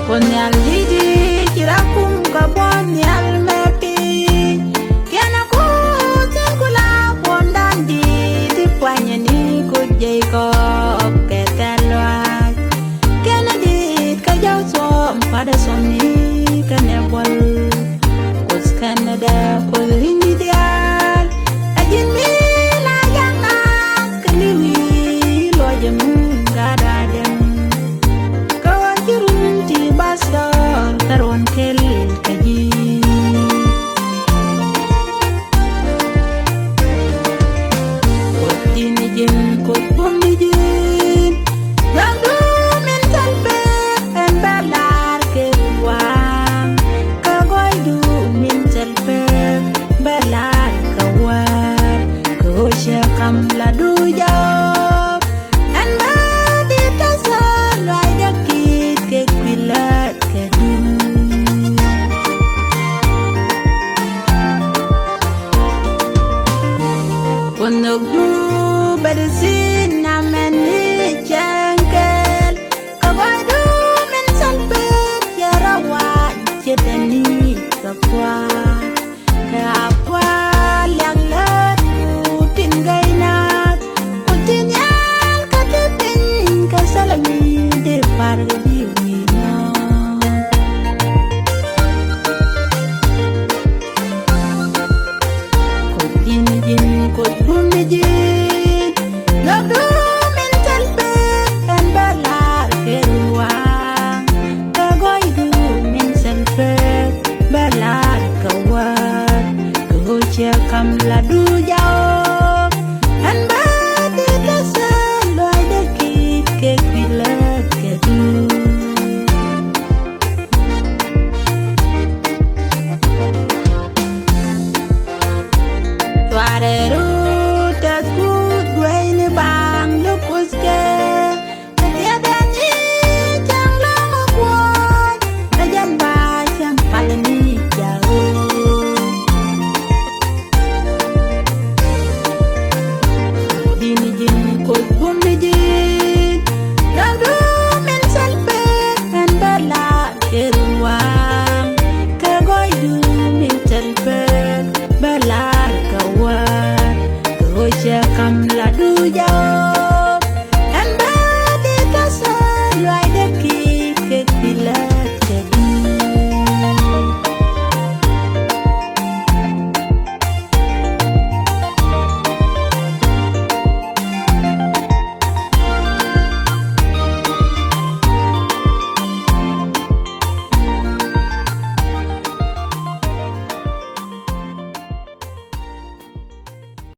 Ponyal didi kirakum kabonyal mepi Kiana kutin kula pondandi Tipanya ni kujay ko ketelwag Kiana dit kajaw so pada soni kanebol Kus Canada kus rindidial Ajin mila yang nak keliwi lo jemun gadadem Kawan kirun ti basda tarwan kel kaji Kut dini jem kut bom